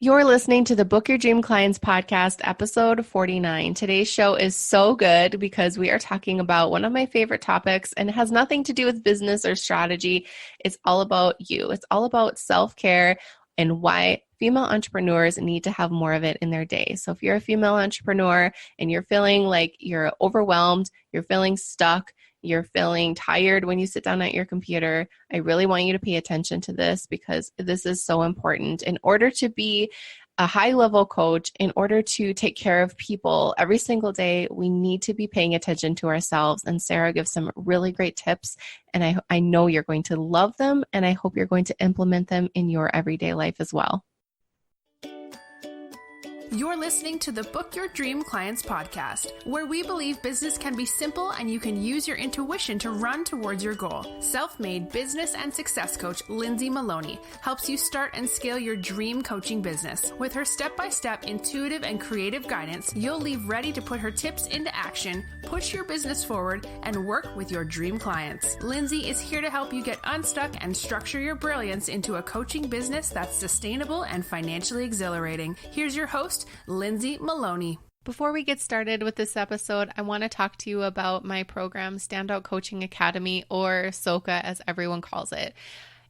You're listening to the Book Your Dream Clients podcast, episode 49. Today's show is so good because we are talking about one of my favorite topics, and it has nothing to do with business or strategy. It's all about you. It's all about self-care and why female entrepreneurs need to have more of it in their day. So if you're a female entrepreneur and you're feeling like you're overwhelmed, you're feeling stuck, you're feeling tired when you sit down at your computer, I really want you to pay attention to this because this is so important. In order to be a high-level coach, in order to take care of people every single day, we need to be paying attention to ourselves. And Sarah gives some really great tips, and I know you're going to love them, and I hope you're going to implement them in your everyday life as well. You're listening to the Book Your Dream Clients podcast, where we believe business can be simple and you can use your intuition to run towards your goal. Self-made business and success coach Lindsay Maloney helps you start and scale your dream coaching business. With her step-by-step intuitive and creative guidance, you'll leave ready to put her tips into action, push your business forward, and work with your dream clients. Lindsay is here to help you get unstuck and structure your brilliance into a coaching business that's sustainable and financially exhilarating. Here's your host, Lindsay Maloney. Before we get started with this episode, I want to talk to you about my program, Standout Coaching Academy, or SOCA as everyone calls it.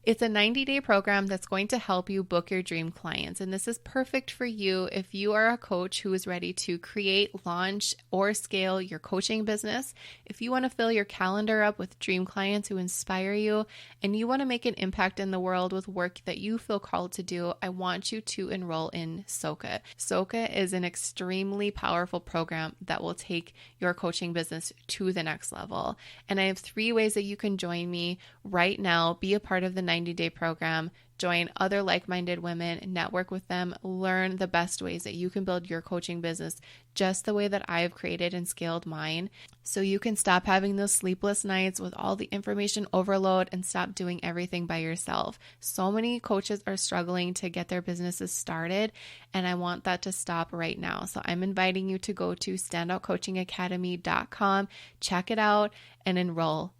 It's a 90-day program that's going to help you book your dream clients. And this is perfect for you if you are a coach who is ready to create, launch, or scale your coaching business. If you want to fill your calendar up with dream clients who inspire you, and you want to make an impact in the world with work that you feel called to do, I want you to enroll in SOCA. SOCA is an extremely powerful program that will take your coaching business to the next level. And I have 3 ways that you can join me right now, be a part of the 90-day program, join other like-minded women, network with them, learn the best ways that you can build your coaching business just the way that I've created and scaled mine, so you can stop having those sleepless nights with all the information overload and stop doing everything by yourself. So many coaches are struggling to get their businesses started, and I want that to stop right now. So I'm inviting you to go to standoutcoachingacademy.com, check it out, and enroll.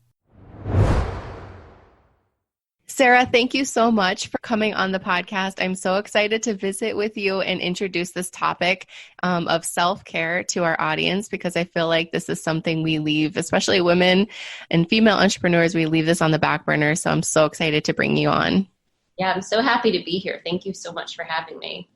Sarah, thank you so much for coming on the podcast. I'm so excited to visit with you and introduce this topic of self-care to our audience, because I feel like this is something we leave, especially women and female entrepreneurs, we leave this on the back burner. So I'm so excited to bring you on. Yeah, I'm so happy to be here. Thank you so much for having me.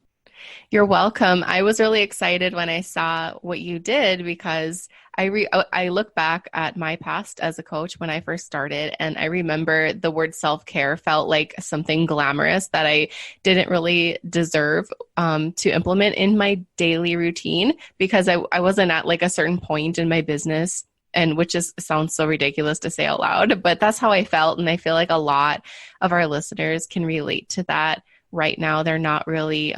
You're welcome. I was really excited when I saw what you did, because I look back at my past as a coach when I first started, and I remember the word self-care felt like something glamorous that I didn't really deserve to implement in my daily routine, because I wasn't at like a certain point in my business, and which sounds so ridiculous to say out loud, but that's how I felt. And I feel like a lot of our listeners can relate to that right now. They're not really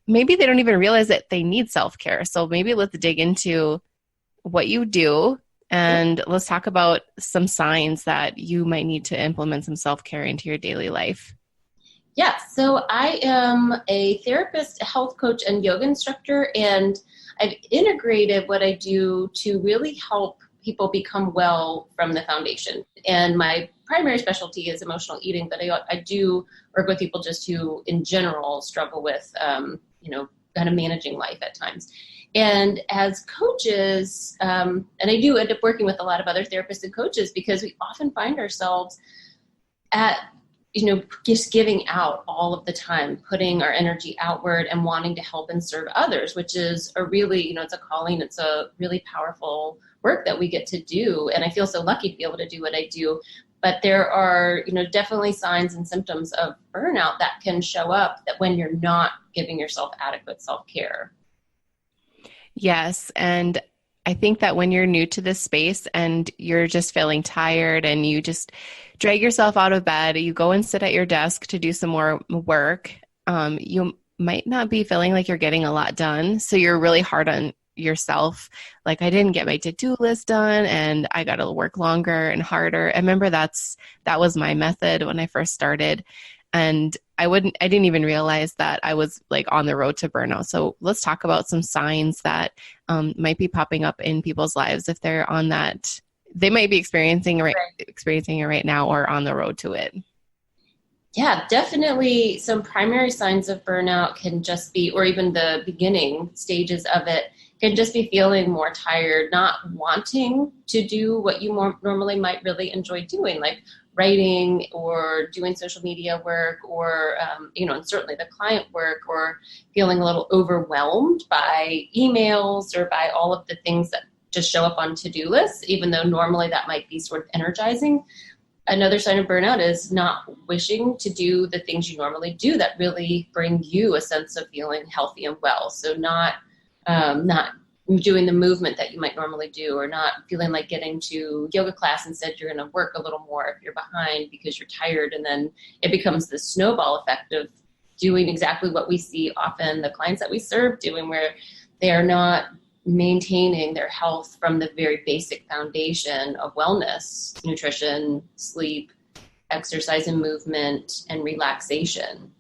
maybe they don't even realize that they need self-care. So maybe let's dig into what you do, and let's talk about some signs that you might need to implement some self-care into your daily life. Yeah, so I am a therapist, a health coach, and yoga instructor, and I've integrated what I do to really help people become well from the foundation. And my primary specialty is emotional eating, but I do work with people just who, in general, struggle with kind of managing life at times. And as coaches, and I do end up working with a lot of other therapists and coaches, because we often find ourselves at, just giving out all of the time, putting our energy outward and wanting to help and serve others, which is a really, it's a calling. It's a really powerful work that we get to do. And I feel so lucky to be able to do what I do. But there are, definitely signs and symptoms of burnout that can show up that when you're not giving yourself adequate self-care. Yes. And I think that when you're new to this space and you're just feeling tired and you just drag yourself out of bed, you go and sit at your desk to do some more work, you might not be feeling like you're getting a lot done. So you're really hard on yourself. Like, I didn't get my to-do list done and I got to work longer and harder. I remember that was my method when I first started. And I didn't even realize that I was like on the road to burnout. So let's talk about some signs that might be popping up in people's lives if they're on that. They might be experiencing it right now or on the road to it. Yeah, definitely some primary signs of burnout can just be, or even the beginning stages of it, can just be feeling more tired, not wanting to do what you more normally might really enjoy doing, like writing or doing social media work or, and certainly the client work, or feeling a little overwhelmed by emails or by all of the things that just show up on to-do lists, even though normally that might be sort of energizing. Another sign of burnout is not wishing to do the things you normally do that really bring you a sense of feeling healthy and well. So not doing the movement that you might normally do, or not feeling like getting to yoga class. Instead, you're going to work a little more if you're behind because you're tired. And then it becomes this snowball effect of doing exactly what we see often the clients that we serve doing, where they are not maintaining their health from the very basic foundation of wellness, nutrition, sleep, exercise and movement, and relaxation.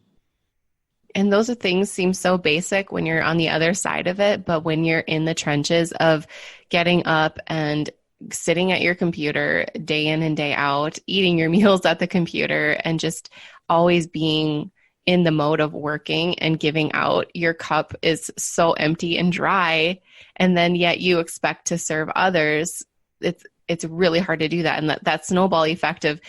And those are things seem so basic when you're on the other side of it, but when you're in the trenches of getting up and sitting at your computer day in and day out, eating your meals at the computer, and just always being in the mode of working and giving out, your cup is so empty and dry. And then yet you expect to serve others. It's really hard to do that. And that snowball effect of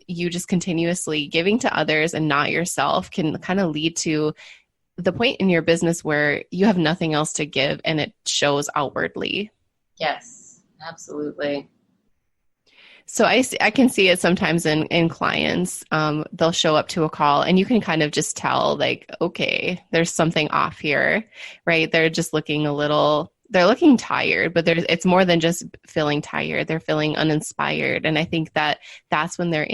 you just continuously giving to others and not yourself can kind of lead to the point in your business where you have nothing else to give, and it shows outwardly. Yes, absolutely. So I can see it sometimes in clients. They'll show up to a call and you can kind of just tell, like, okay, there's something off here, right? They're just looking they're looking tired, but it's more than just feeling tired. They're feeling uninspired. And I think that's when they're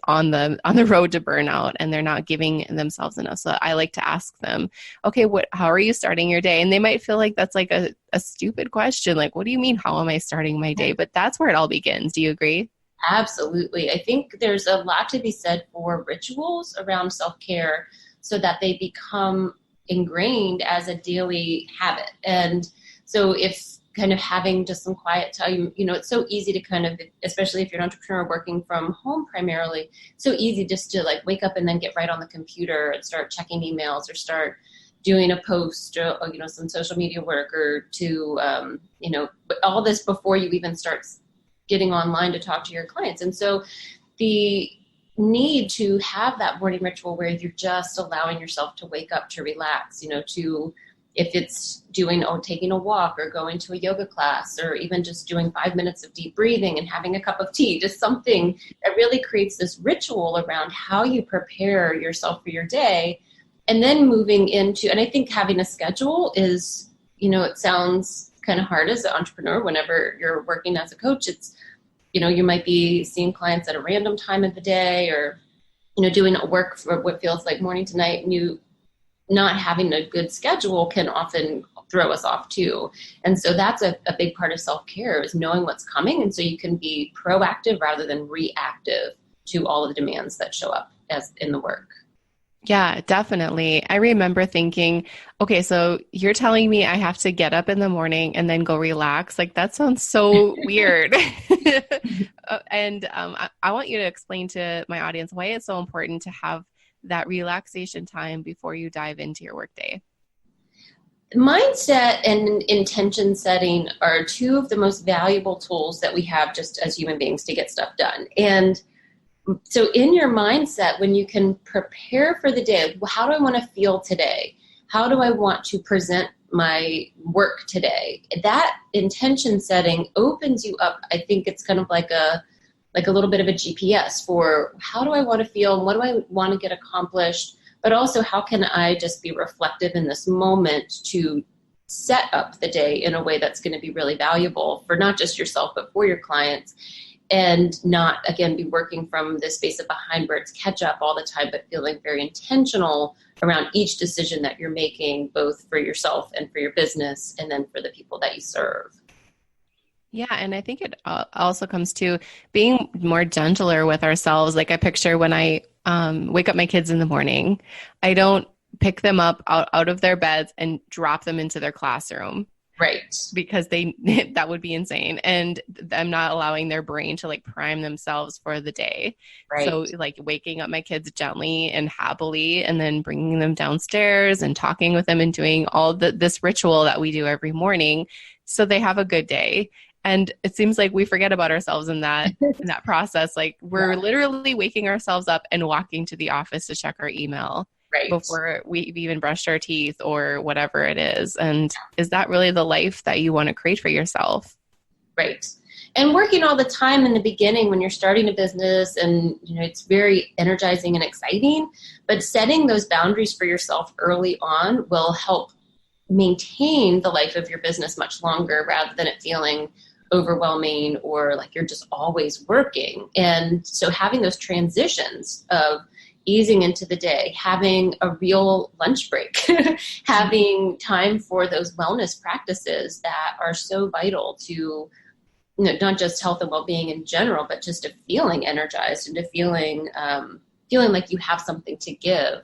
on the road to burnout, and they're not giving themselves enough. So I like to ask them, okay, how are you starting your day? And they might feel like that's like a stupid question. Like, what do you mean, how am I starting my day? But that's where it all begins. Do you agree? Absolutely. I think there's a lot to be said for rituals around self-care so that they become ingrained as a daily habit. And so if kind of having just some quiet time, it's so easy to kind of, especially if you're an entrepreneur working from home primarily, so easy just to like wake up and then get right on the computer and start checking emails or start doing a post or some social media work, or to, all this before you even start getting online to talk to your clients. And so the need to have that morning ritual where you're just allowing yourself to wake up, to relax, to, if it's taking a walk or going to a yoga class, or even just doing 5 minutes of deep breathing and having a cup of tea, just something that really creates this ritual around how you prepare yourself for your day. And then moving into, and I think having a schedule is, it sounds kind of hard as an entrepreneur. Whenever you're working as a coach, it's, you might be seeing clients at a random time of the day, or, doing work for what feels like morning to night, and you not having a good schedule can often throw us off too. And so that's a big part of self-care, is knowing what's coming. And so you can be proactive rather than reactive to all of the demands that show up as in the work. Yeah, definitely. I remember thinking, okay, so you're telling me I have to get up in the morning and then go relax. Like, that sounds so weird. And I want you to explain to my audience why it's so important to have that relaxation time before you dive into your workday. Mindset and intention setting are two of the most valuable tools that we have just as human beings to get stuff done. And so in your mindset, when you can prepare for the day, how do I want to feel today? How do I want to present my work today? That intention setting opens you up. I think it's kind of like a little bit of a GPS for how do I want to feel and what do I want to get accomplished, but also how can I just be reflective in this moment to set up the day in a way that's going to be really valuable for not just yourself, but for your clients. And not, again, be working from this space of behind where it's catch up all the time, but feeling very intentional around each decision that you're making, both for yourself and for your business, and then for the people that you serve. Yeah, and I think it also comes to being more gentler with ourselves. Like, I picture when I wake up my kids in the morning, I don't pick them up out of their beds and drop them into their classroom. Right. because that would be insane, and them not allowing their brain to like prime themselves for the day. Right. So like waking up my kids gently and happily, and then bringing them downstairs and talking with them and doing all this ritual that we do every morning so they have a good day. And it seems like we forget about ourselves in that process. Like we're literally waking ourselves up and walking to the office to check our email before we've even brushed our teeth or whatever it is. And is that really the life that you want to create for yourself? Right. And working all the time in the beginning when you're starting a business, and it's very energizing and exciting, but setting those boundaries for yourself early on will help maintain the life of your business much longer, rather than it feeling overwhelming or like you're just always working. And so having those transitions of easing into the day, having a real lunch break, having time for those wellness practices that are so vital to not just health and well-being in general, but just to feeling energized and to feeling like you have something to give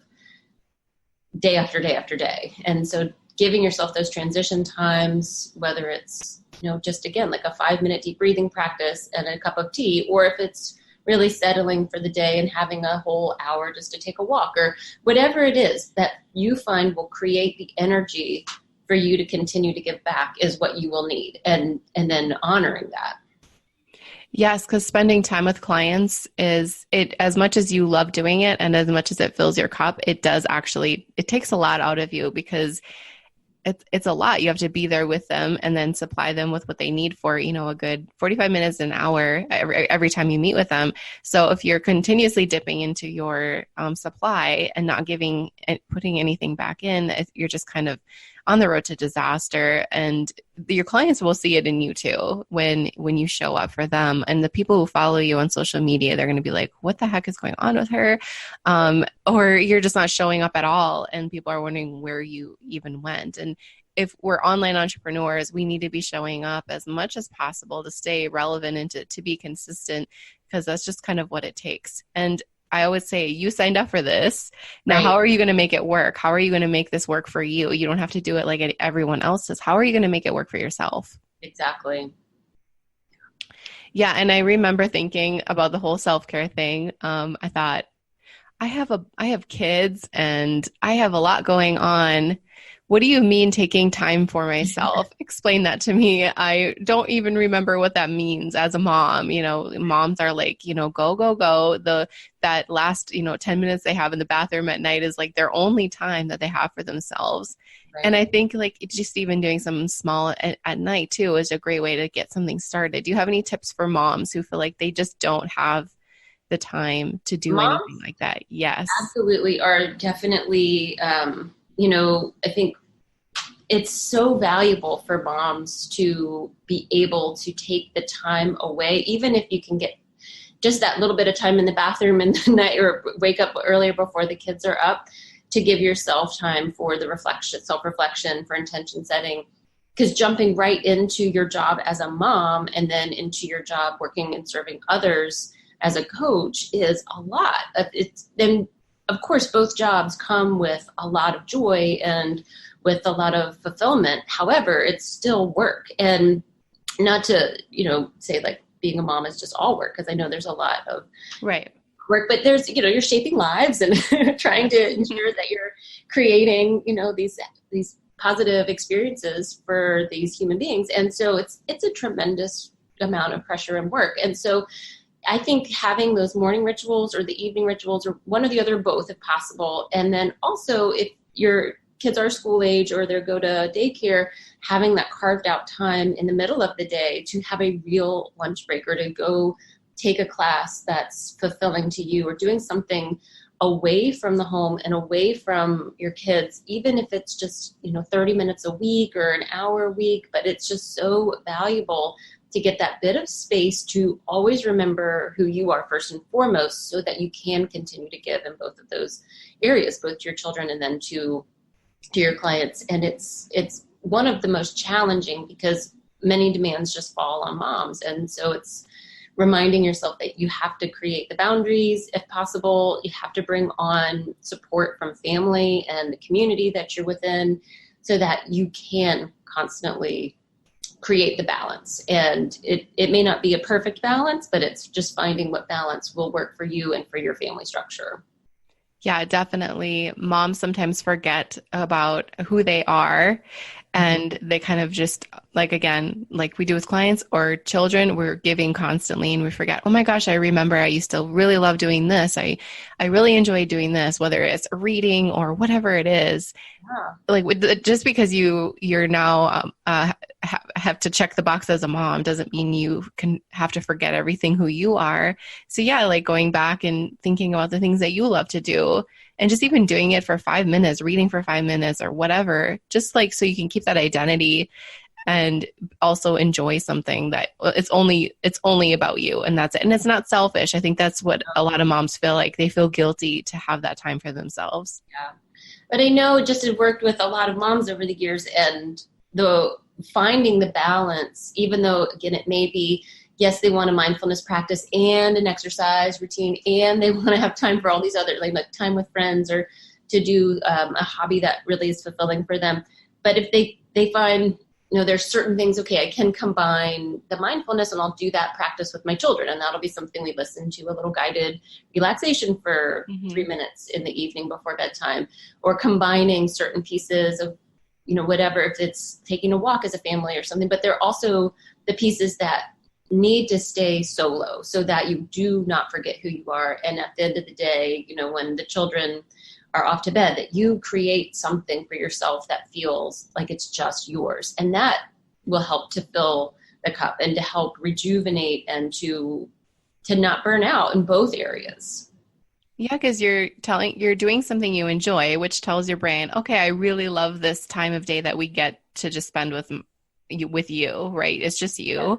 day after day after day. And so giving yourself those transition times, whether it's just again like a 5-minute deep breathing practice and a cup of tea, or if it's really settling for the day and having a whole hour just to take a walk, or whatever it is that you find will create the energy for you to continue to give back, is what you will need. And then honoring that. Yes, because spending time with clients as much as you love doing it and as much as it fills your cup, it takes a lot out of you, because it's a lot. You have to be there with them and then supply them with what they need for, a good 45 minutes, an hour every time you meet with them. So if you're continuously dipping into your supply and not putting anything back in, you're just kind of on the road to disaster. And your clients will see it in you too when you show up for them. And the people who follow you on social media, they're going to be like, what the heck is going on with her? Or you're just not showing up at all, and people are wondering where you even went. And if we're online entrepreneurs, we need to be showing up as much as possible to stay relevant and to be consistent, because that's just kind of what it takes. And I always say, you signed up for this. Now, How are you going to make it work? How are you going to make this work for you? You don't have to do it like everyone else does. How are you going to make it work for yourself? Exactly. Yeah. And I remember thinking about the whole self-care thing. I thought, I have kids and I have a lot going on. What do you mean taking time for myself? Explain that to me. I don't even remember what that means as a mom. Moms are like, go. That last, 10 minutes they have in the bathroom at night is like their only time that they have for themselves. Right. And I think like just even doing something small at night too is a great way to get something started. Do you have any tips for moms who feel like they just don't have the time to do anything like that? Yes. Absolutely, are definitely, I think it's so valuable for moms to be able to take the time away, even if you can get just that little bit of time in the bathroom in the night, or wake up earlier before the kids are up, to give yourself time for the self-reflection, for intention setting. Because jumping right into your job as a mom and then into your job working and serving others as a coach is a lot. Then, of course, both jobs come with a lot of joy and with a lot of fulfillment. However, it's still work. And not to, say like being a mom is just all work, because I know there's a lot of work, but there's, you're shaping lives and trying to ensure that you're creating, these positive experiences for these human beings. And so it's a tremendous amount of pressure and work. And so I think having those morning rituals or the evening rituals, or one or the other, both if possible. And then also if your kids are school age or they go to daycare, having that carved out time in the middle of the day to have a real lunch break, or to go take a class that's fulfilling to you, or doing something away from the home and away from your kids, even if it's just, 30 minutes a week or an hour a week, but it's just so valuable to get that bit of space to always remember who you are first and foremost, so that you can continue to give in both of those areas, both to your children and then to your clients. And it's one of the most challenging, because many demands just fall on moms. And so it's reminding yourself that you have to create the boundaries if possible. You have to bring on support from family and the community that you're within, so that you can constantly create the balance. And it may not be a perfect balance, but it's just finding what balance will work for you and for your family structure. Yeah, definitely. Moms sometimes forget about who they are, and they kind of just, like, again, like we do with clients or children, we're giving constantly and we forget, oh my gosh, I remember I used to really love doing this. I really enjoy doing this, whether it's reading or whatever it is. Yeah. Like just because you're now have to check the box as a mom doesn't mean you can have to forget everything who you are. So yeah, like going back and thinking about the things that you love to do, and just even doing it for 5 minutes, reading for 5 minutes or whatever, just like so you can keep that identity and also enjoy something that it's only about you, and that's it. And it's not selfish. I think that's what a lot of moms feel like. They feel guilty to have that time for themselves. Yeah. But I know just had worked with a lot of moms over the years, and the finding the balance, even though, again, it may be, yes, they want a mindfulness practice and an exercise routine, and they want to have time for all these other, like time with friends or to do a hobby that really is fulfilling for them. But if they find, there's certain things, okay, I can combine the mindfulness and I'll do that practice with my children. And that'll be something we listen to, a little guided relaxation for 3 minutes in the evening before bedtime, or combining certain pieces of, whatever, if it's taking a walk as a family or something. But there are also the pieces that need to stay solo so that you do not forget who you are. And at the end of the day, when the children are off to bed, that you create something for yourself that feels like it's just yours. And that will help to fill the cup and to help rejuvenate and to not burn out in both areas. Yeah, because you're doing something you enjoy, which tells your brain, okay, I really love this time of day that we get to just spend with you, right? It's just you. Yeah.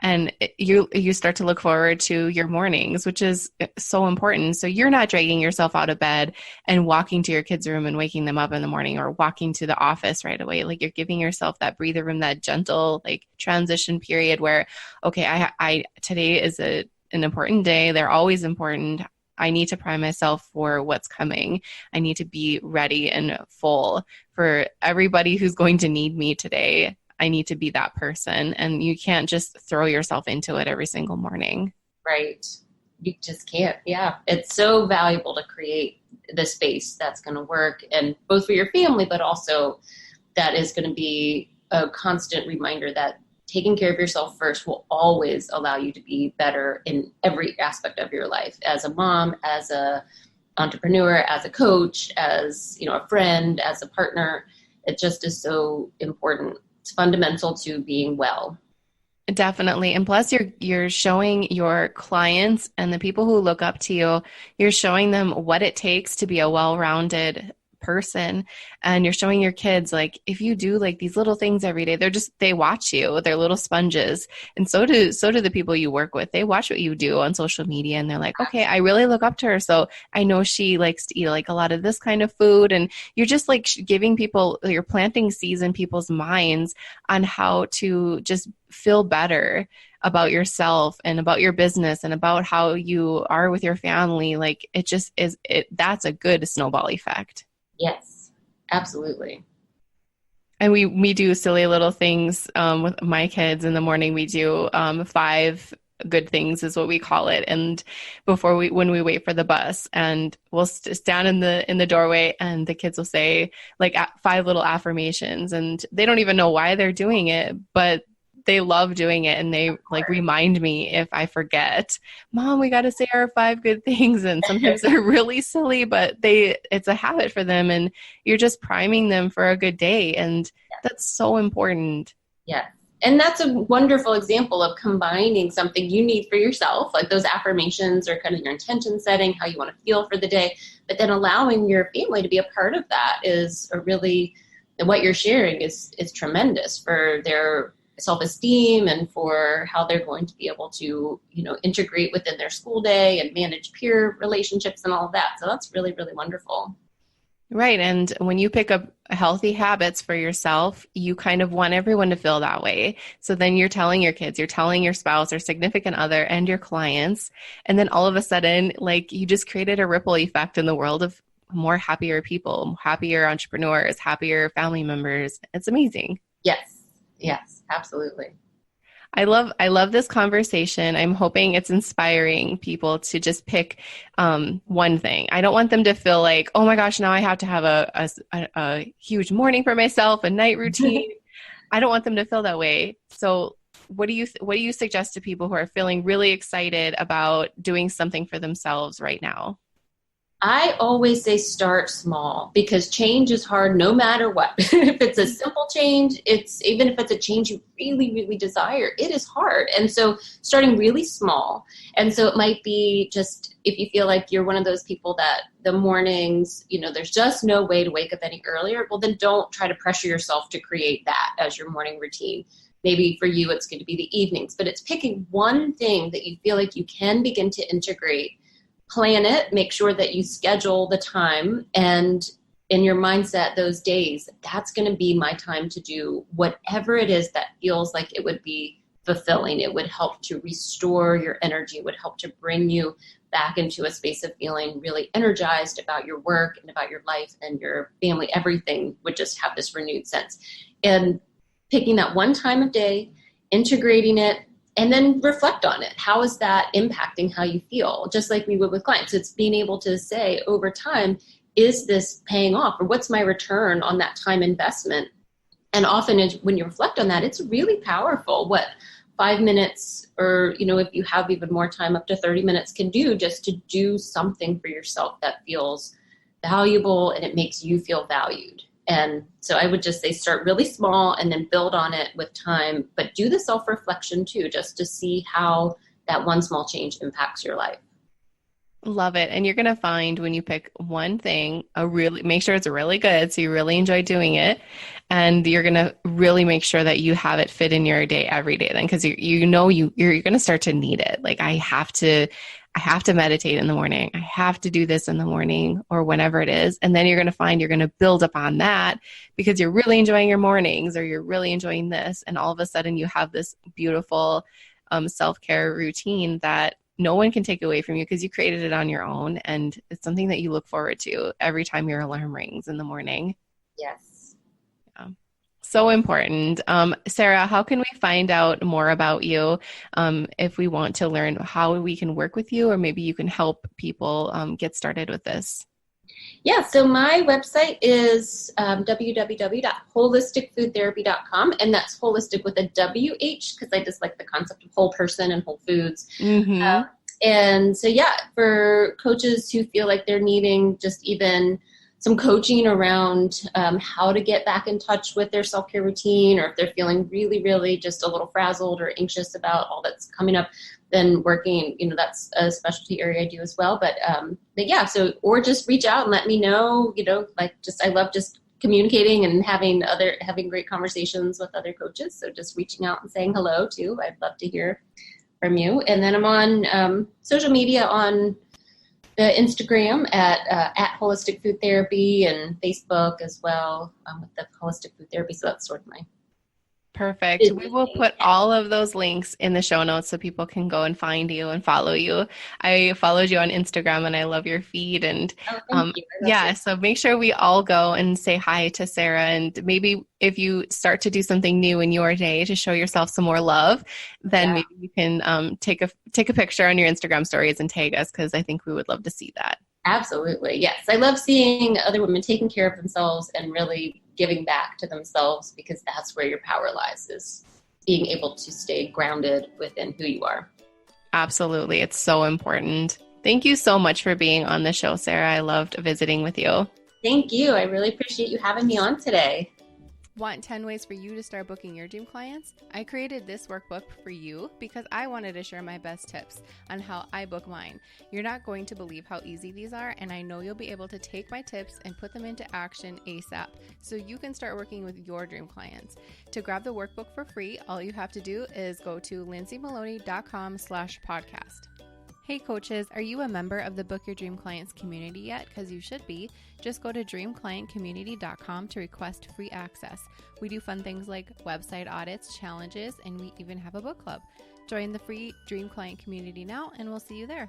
And you start to look forward to your mornings, which is so important. So you're not dragging yourself out of bed and walking to your kids' room and waking them up in the morning, or walking to the office right away. Like, you're giving yourself that breather room, that gentle, like, transition period where, okay, I today is an important day. They're always important. I need to prime myself for what's coming. I need to be ready and full for everybody who's going to need me today. I need to be that person. And you can't just throw yourself into it every single morning. Right. You just can't. Yeah. It's so valuable to create the space that's going to work, and both for your family, but also that is going to be a constant reminder that taking care of yourself first will always allow you to be better in every aspect of your life, as a mom, as a entrepreneur, as a coach, as, a friend, as a partner. It just is so important. It's fundamental to being well. Definitely. And plus you're showing your clients and the people who look up to you, you're showing them what it takes to be a well-rounded person. And you're showing your kids, like, if you do like these little things every day, they watch you. They're little sponges. And so do the people you work with. They watch what you do on social media, and they're like, okay, I really look up to her. So I know she likes to eat like a lot of this kind of food. And you're just like giving people, you're planting seeds in people's minds on how to just feel better about yourself and about your business and about how you are with your family. Like, it just is, that's a good snowball effect. Yes, absolutely. And we do silly little things with my kids in the morning. We do 5 good things is what we call it. And when we wait for the bus, and we'll stand in the doorway, and the kids will say like 5 little affirmations, and they don't even know why they're doing it, but they love doing it. And they like remind me if I forget, Mom, we got to say our 5 good things. And sometimes they're really silly, but it's a habit for them, and you're just priming them for a good day. And that's so important. Yeah. And that's a wonderful example of combining something you need for yourself, like those affirmations or kind of your intention setting, how you want to feel for the day, but then allowing your family to be a part of that is what you're sharing is tremendous for their self-esteem and for how they're going to be able to, integrate within their school day and manage peer relationships and all of that. So that's really, really wonderful. Right. And when you pick up healthy habits for yourself, you kind of want everyone to feel that way. So then you're telling your kids, you're telling your spouse or significant other and your clients. And then all of a sudden, like, you just created a ripple effect in the world of more happier people, happier entrepreneurs, happier family members. It's amazing. Yes. Yes, absolutely. I love this conversation. I'm hoping it's inspiring people to just pick one thing. I don't want them to feel like, oh my gosh, now I have to have a huge morning for myself, a night routine. I don't want them to feel that way. So what do you suggest to people who are feeling really excited about doing something for themselves right now? I always say start small because change is hard no matter what. If it's a simple change, it's even if it's a change you really, really desire, it is hard. And so starting really small. And so it might be just if you feel like you're one of those people that the mornings, there's just no way to wake up any earlier, well, then don't try to pressure yourself to create that as your morning routine. Maybe for you, it's going to be the evenings, but it's picking one thing that you feel like you can begin to integrate. Plan it, make sure that you schedule the time, and in your mindset those days, that's going to be my time to do whatever it is that feels like it would be fulfilling. It would help to restore your energy, it would help to bring you back into a space of feeling really energized about your work and about your life and your family. Everything would just have this renewed sense. And picking that one time of day, integrating it, and then reflect on it. How is that impacting how you feel? Just like we would with clients. It's being able to say over time, is this paying off? Or what's my return on that time investment? And often when you reflect on that, it's really powerful what 5 minutes or, if you have even more time, up to 30 minutes can do just to do something for yourself that feels valuable and it makes you feel valued. And so I would just say start really small and then build on it with time, but do the self-reflection too, just to see how that one small change impacts your life. Love it. And you're going to find when you pick one thing, make sure it's really good. So you really enjoy doing it. And you're going to really make sure that you have it fit in your day every day then, because you're going to start to need it. Like I have to meditate in the morning. I have to do this in the morning or whenever it is. And then you're going to find you're going to build upon that because you're really enjoying your mornings or you're really enjoying this. And all of a sudden you have this beautiful self-care routine that no one can take away from you because you created it on your own. And it's something that you look forward to every time your alarm rings in the morning. Yes. Yeah. So important. Sarah, how can we find out more about you if we want to learn how we can work with you, or maybe you can help people get started with this? Yeah, so my website is www.holisticfoodtherapy.com, and that's holistic with a WH because I just like the concept of whole person and whole foods. Mm-hmm. And so, yeah, for coaches who feel like they're needing just even some coaching around how to get back in touch with their self-care routine, or if they're feeling really, really just a little frazzled or anxious about all that's coming up, then working, that's a specialty area I do as well. But yeah, or just reach out and let me know, I love just communicating and having great conversations with other coaches. So just reaching out and saying hello too. I'd love to hear from you. And then I'm on social media on the Instagram at Holistic Food Therapy, and Facebook as well with the Holistic Food Therapy. So that's sort of my Perfect. We will put all of those links in the show notes so people can go and find you and follow you. I followed you on Instagram and I love your feed. And thank you. yeah, so make sure we all go and say hi to Sarah. And maybe if you start to do something new in your day to show yourself some more love, then maybe you can take a picture on your Instagram stories and tag us, because I think we would love to see that. Absolutely. Yes. I love seeing other women taking care of themselves and really giving back to themselves, because that's where your power lies, is being able to stay grounded within who you are. Absolutely. It's so important. Thank you so much for being on the show, Sarah. I loved visiting with you. Thank you. I really appreciate you having me on today. Want 10 ways for you to start booking your dream clients? I created this workbook for you because I wanted to share my best tips on how I book mine. You're not going to believe how easy these are, and I know you'll be able to take my tips and put them into action ASAP so you can start working with your dream clients. To grab the workbook for free, all you have to do is go to lindsaymaloney.com/podcast. Hey coaches, are you a member of the Book Your Dream Clients community yet? Because you should be. Just go to dreamclientcommunity.com to request free access. We do fun things like website audits, challenges, and we even have a book club. Join the free Dream Client community now, and we'll see you there.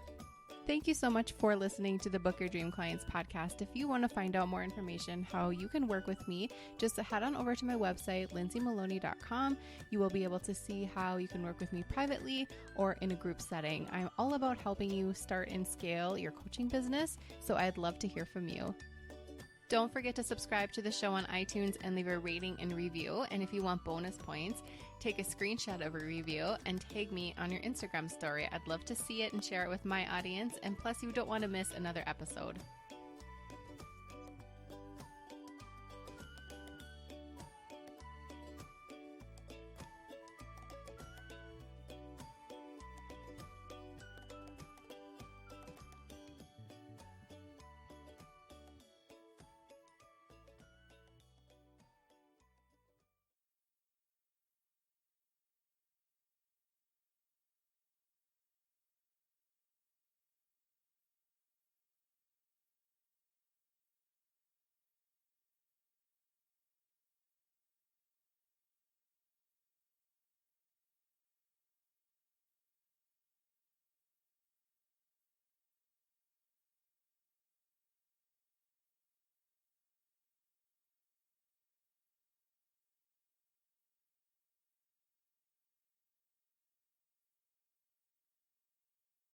Thank you so much for listening to the Book Your Dream Clients podcast. If you want to find out more information how you can work with me, just head on over to my website, lindsaymaloney.com. You will be able to see how you can work with me privately or in a group setting. I'm all about helping you start and scale your coaching business, so I'd love to hear from you. Don't forget to subscribe to the show on iTunes and leave a rating and review. And if you want bonus points, take a screenshot of a review and tag me on your Instagram story. I'd love to see it and share it with my audience. And plus, you don't want to miss another episode.